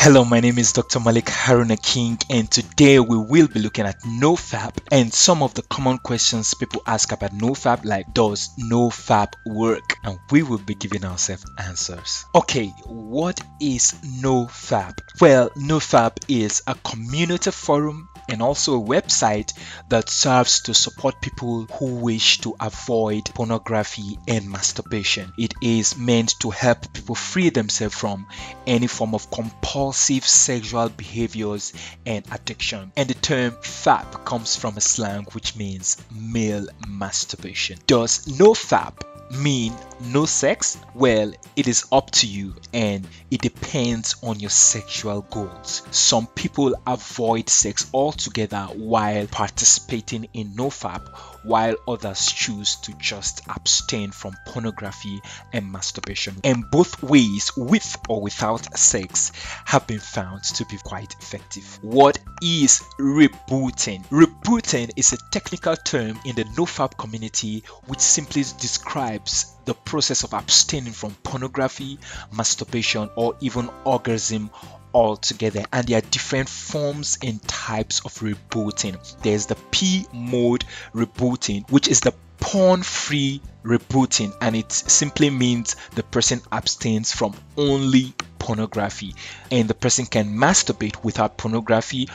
Hello, my name is Dr. Malik Haruna King, and today we will be looking at NoFap and some of the common questions people ask about NoFap, like does NoFap work? And we will be giving ourselves answers. Okay, what is NoFap? Well, NoFap is a community forum and also a website that serves to support people who wish to avoid pornography and masturbation. It is meant to help people free themselves from any form of compulsive sexual behaviors and addiction. And the term fap comes from a slang which means male masturbation. Does NoFap mean no sex? Well, it is up to you and it depends on your sexual goals. Some people avoid sex altogether while participating in NoFap, while others choose to just abstain from pornography and masturbation. And both ways, with or without sex, have been found to be quite effective. What is rebooting? Rebooting is a technical term in the NoFap community which simply describes the process of abstaining from pornography, masturbation, or even orgasm altogether. And there are different forms and types of rebooting. There's the P mode rebooting, which is the porn-free rebooting, and it simply means the person abstains from only pornography, and the person can masturbate without pornography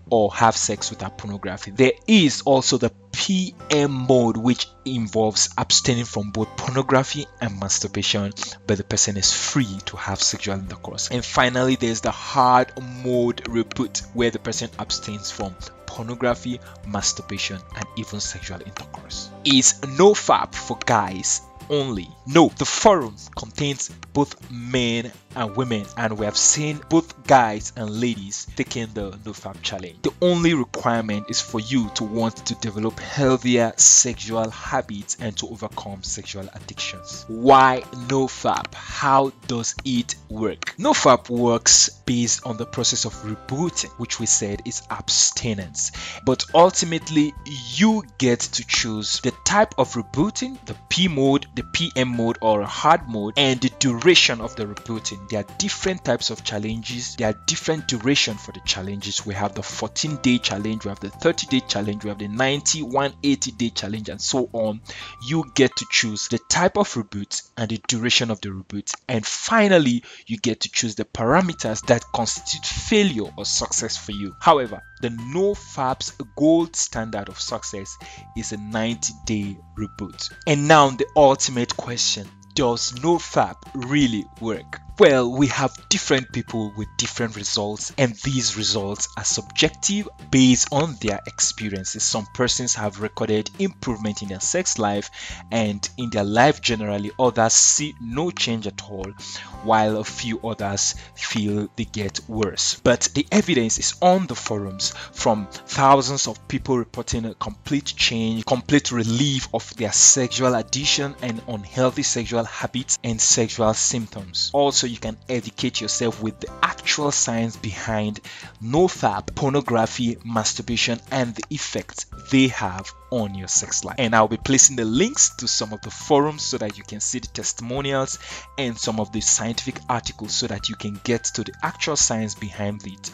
or have sex without pornography. There is also the PM mode, which involves abstaining from both pornography and masturbation, but the person is free to have sexual intercourse. And finally, there's the hard mode reboot, where the person abstains from pornography, masturbation, and even sexual intercourse. Is NoFap for guys only? No, the forum contains both men and women, and we have seen both guys and ladies taking the NoFap challenge. The only requirement is for you to want to develop healthier sexual habits and to overcome sexual addictions. Why NoFap? How does it work? NoFap works based on the process of rebooting, which we said is abstinence, but ultimately you get to choose the type of rebooting, the P mode, the PM mode, or a hard mode, and the duration of the rebooting. There are different types of challenges. There are different duration for the challenges. We have the 14-day challenge, we have the 30-day challenge, we have the 90, 180-day challenge, and so on. You get to choose the type of reboot and the duration of the reboot. And finally, you get to choose the parameters that constitute failure or success for you. However, the NoFap's gold standard of success is a 90-day reboot. And now the ultimate question: does NoFap really work? Well, we have different people with different results, and these results are subjective based on their experiences. Some persons have recorded improvement in their sex life and in their life generally. Others see no change at all, while a few others feel they get worse. But the evidence is on the forums from thousands of people reporting a complete change, complete relief of their sexual addiction and unhealthy sexual habits and sexual symptoms. Also, you can educate yourself with the actual science behind NoFap, pornography, masturbation, and the effects they have on your sex life. And I'll be placing the links to some of the forums so that you can see the testimonials and some of the scientific articles so that you can get to the actual science behind it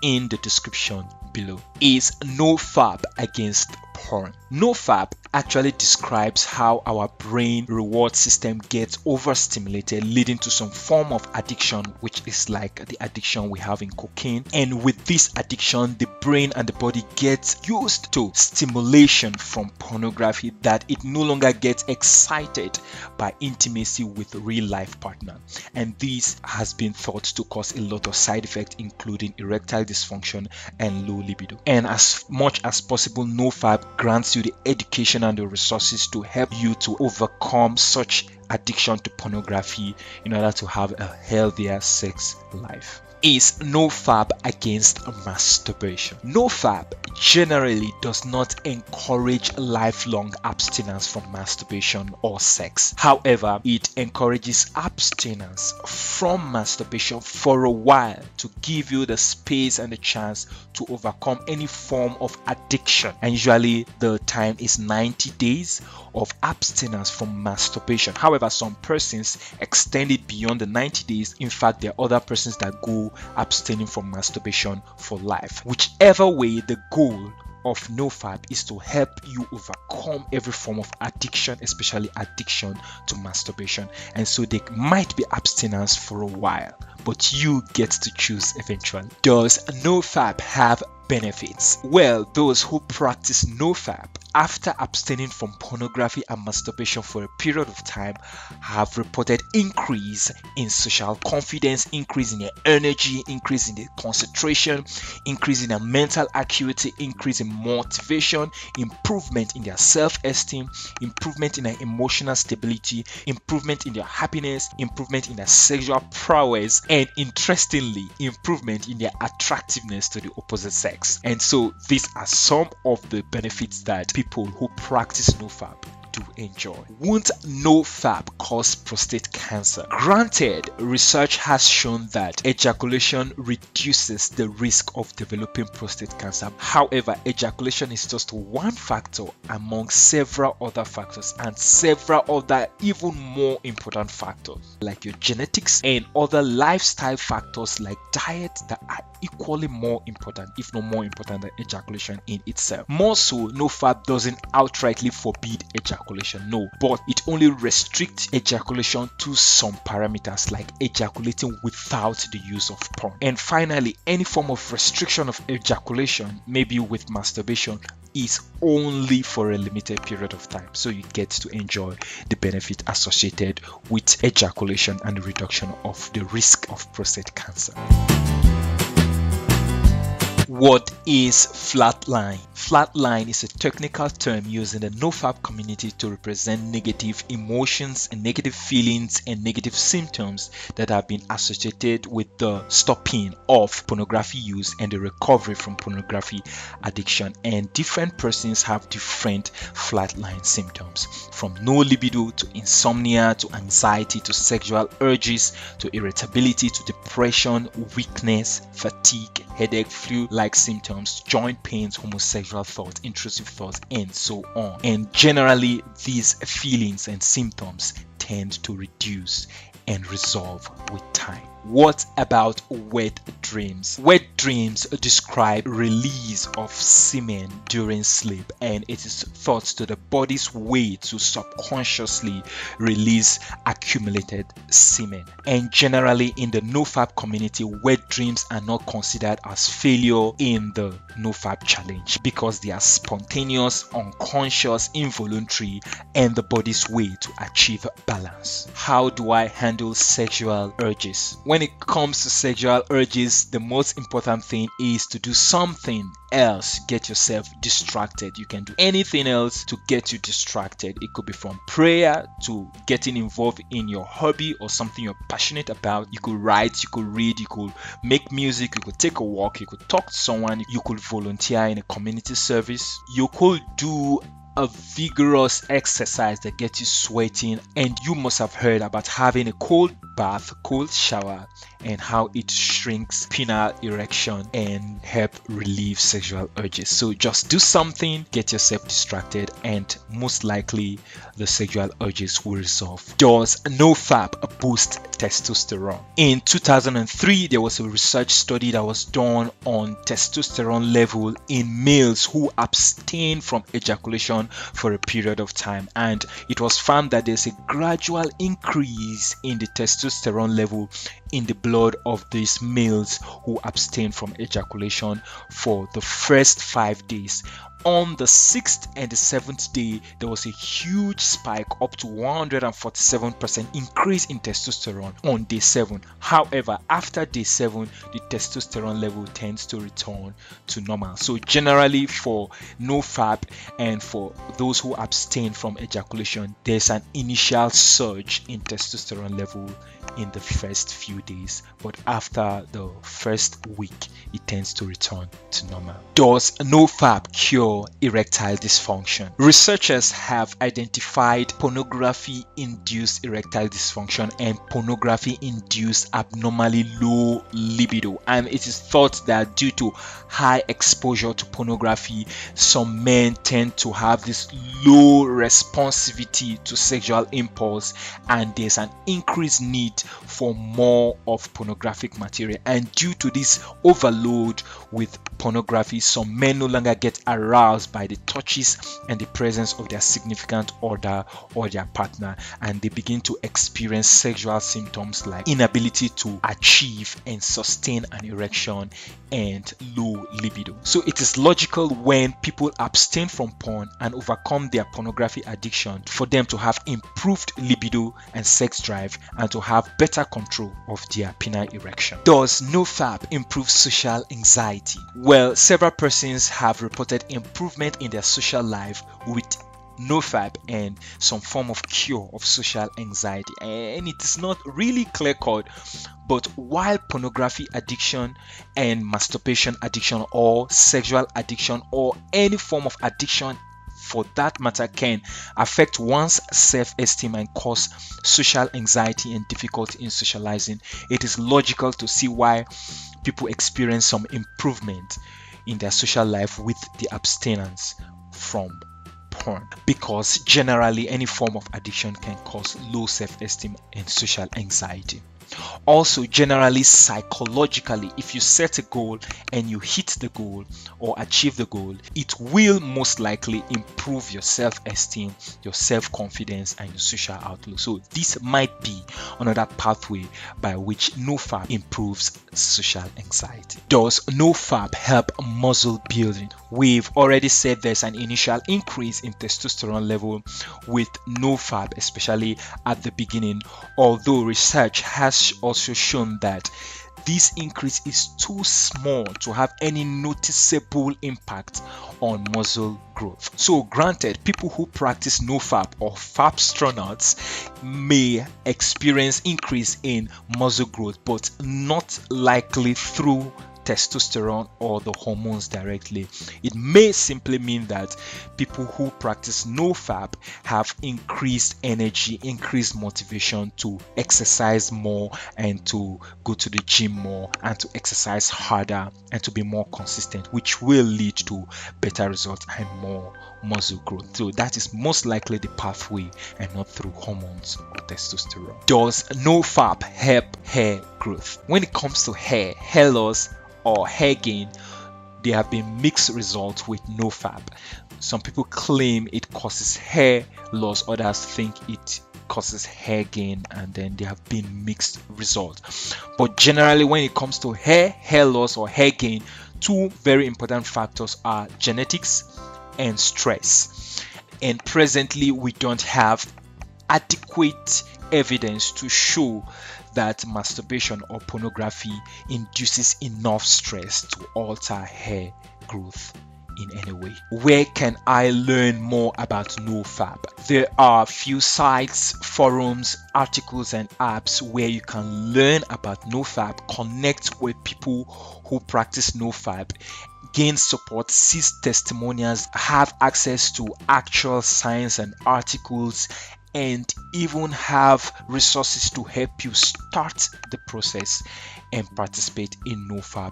in the description below. Is NoFap against porn? NoFap actually describes how our brain reward system gets overstimulated, leading to some form of addiction, which is like the addiction we have in cocaine. And with this addiction, the brain and the body gets used to stimulation from pornography, that it no longer gets excited by intimacy with a real life partner. And this has been thought to cause a lot of side effects, including erectile dysfunction and low libido. And as much as possible, NoFap grants you the education and the resources to help you to overcome such addiction to pornography in order to have a healthier sex life. Is NoFap against masturbation? NoFap generally does not encourage lifelong abstinence from masturbation or sex. However, it encourages abstinence from masturbation for a while to give you the space and the chance to overcome any form of addiction. And usually the time is 90 days of abstinence from masturbation. However, some persons extend it beyond the 90 days. In fact, there are other persons that go abstaining from masturbation for life. Whichever way, the goal of NoFap is to help you overcome every form of addiction, especially addiction to masturbation. And so they might be abstinence for a while, but you get to choose eventually. Does NoFap have benefits? Well, those who practice NoFap after abstaining from pornography and masturbation for a period of time have reported increase in social confidence, increase in their energy, increase in their concentration, increase in their mental acuity, increase in motivation, improvement in their self-esteem, improvement in their emotional stability, improvement in their happiness, improvement in their sexual prowess, and interestingly, improvement in their attractiveness to the opposite sex. And so these are some of the benefits that people who practice NoFap do enjoy. Won't NoFap cause prostate cancer? Granted, research has shown that ejaculation reduces the risk of developing prostate cancer. However, ejaculation is just one factor among several other factors and several other even more important factors like your genetics and other lifestyle factors like diet that are equally more important, if not more important than ejaculation in itself. More so, NoFap doesn't outrightly forbid ejaculation, no, but it only restricts ejaculation to some parameters like ejaculating without the use of porn. And finally, any form of restriction of ejaculation, maybe with masturbation, is only for a limited period of time, so you get to enjoy the benefit associated with ejaculation and the reduction of the risk of prostate cancer. What is flatline? Flatline is a technical term used in the NoFap community to represent negative emotions and negative feelings and negative symptoms that have been associated with the stopping of pornography use and the recovery from pornography addiction. And different persons have different flatline symptoms, from no libido to insomnia to anxiety to sexual urges to irritability to depression, weakness, fatigue, headache, flu-like symptoms, joint pains, homosexual thoughts, intrusive thoughts, and so on. And generally, these feelings and symptoms tend to reduce and resolve with time. What about wet dreams? Wet dreams describe release of semen during sleep, and it is thought to the body's way to subconsciously release accumulated semen. And generally in the NoFap community, wet dreams are not considered as failure in the NoFap challenge because they are spontaneous, unconscious, involuntary, and the body's way to achieve balance. How do I handle sexual urges? When it comes to sexual urges, the most important thing is to do something else. Get yourself distracted. You can do anything else to get you distracted. It could be from prayer to getting involved in your hobby or something you're passionate about. You could write, you could read, you could make music, you could take a walk, you could talk to someone, you could volunteer in a community service, you could do a vigorous exercise that gets you sweating. And you must have heard about having a cold bath, cold shower, and how it shrinks penile erection and help relieve sexual urges. So just do something, get yourself distracted, and most likely the sexual urges will resolve. Does NoFap boost testosterone? In 2003, there was a research study that was done on testosterone level in males who abstain from ejaculation for a period of time, and it was found that there's a gradual increase in the testosterone level in the blood of these males who abstain from ejaculation for the first 5 days. On the 6th and the 7th day, there was a huge spike up to 147% increase in testosterone on day 7. However, after day 7, the testosterone level tends to return to normal. So generally for NoFap and for those who abstain from ejaculation, there's an initial surge in testosterone level in the first few few days, but after the first week, it tends to return to normal. Does NoFap cure erectile dysfunction? Researchers have identified pornography-induced erectile dysfunction and pornography-induced abnormally low libido, and it is thought that due to high exposure to pornography, some men tend to have this low responsivity to sexual impulse, and there's an increased need for more of pornographic material. And due to this overload with pornography, some men no longer get aroused by the touches and the presence of their significant other or their partner, and they begin to experience sexual symptoms like inability to achieve and sustain an erection and low libido. So it is logical when people abstain from porn and overcome their pornography addiction for them to have improved libido and sex drive and to have better control of their penile erection. Does NoFap improve social anxiety? Well, several persons have reported improvement in their social life with NoFap and some form of cure of social anxiety, and it is not really clear cut. But while pornography addiction and masturbation addiction or sexual addiction or any form of addiction for that matter can affect one's self-esteem and cause social anxiety and difficulty in socializing, it is logical to see why people experience some improvement in their social life with the abstinence from porn, because generally any form of addiction can cause low self-esteem and social anxiety. Also, generally psychologically, if you set a goal and you hit the goal or achieve the goal, it will most likely improve your self-esteem, your self-confidence, and your social outlook. So this might be another pathway by which NoFap improves social anxiety. Does NoFap help muscle building? We've already said there's an initial increase in testosterone level with NoFap, especially at the beginning, although research has also shown that this increase is too small to have any noticeable impact on muscle growth. So granted, people who practice NoFap or fapstronauts may experience increase in muscle growth, but not likely through testosterone or the hormones directly. It may simply mean that people who practice NoFap have increased energy, increased motivation to exercise more and to go to the gym more and to exercise harder and to be more consistent, which will lead to better results and more muscle growth. So that is most likely the pathway and not through hormones or testosterone. Does NoFap help hair growth? When it comes to hair loss or hair gain, there have been mixed results with NoFap. Some people claim it causes hair loss, others think it causes hair gain, and then there have been mixed results. But generally, when it comes to hair loss or hair gain, two very important factors are genetics and stress. And presently, we don't have adequate evidence to show that masturbation or pornography induces enough stress to alter hair growth in any way. Where can I learn more about NoFap? There are few sites, forums, articles, and apps where you can learn about NoFap, connect with people who practice NoFap, gain support, see testimonials, have access to actual science and articles, and even have resources to help you start the process and participate in NoFap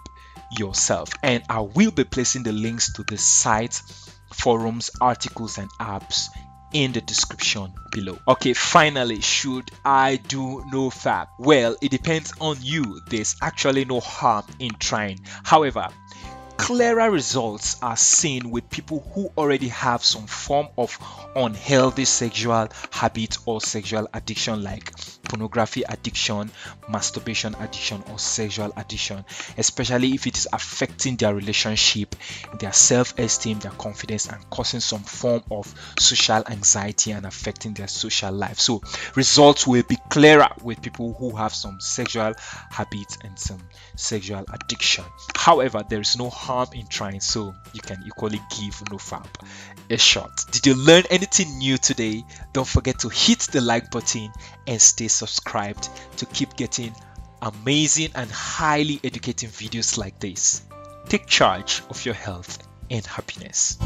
yourself. And I will be placing the links to the sites, forums, articles, and apps in the description below. Okay, finally, should I do NoFap? Well, it depends on you. There's actually no harm in trying. However, clearer results are seen with people who already have some form of unhealthy sexual habit or sexual addiction, like pornography addiction, masturbation addiction, or sexual addiction, especially if it is affecting their relationship, their self-esteem, their confidence, and causing some form of social anxiety and affecting their social life. So results will be clearer with people who have some sexual habits and some sexual addiction. However, there is no harm in trying, so you can equally give NoFap a shot. Did you learn anything new today? Don't forget to hit the like button and stay subscribed to keep getting amazing and highly educating videos like this. Take charge of your health and happiness.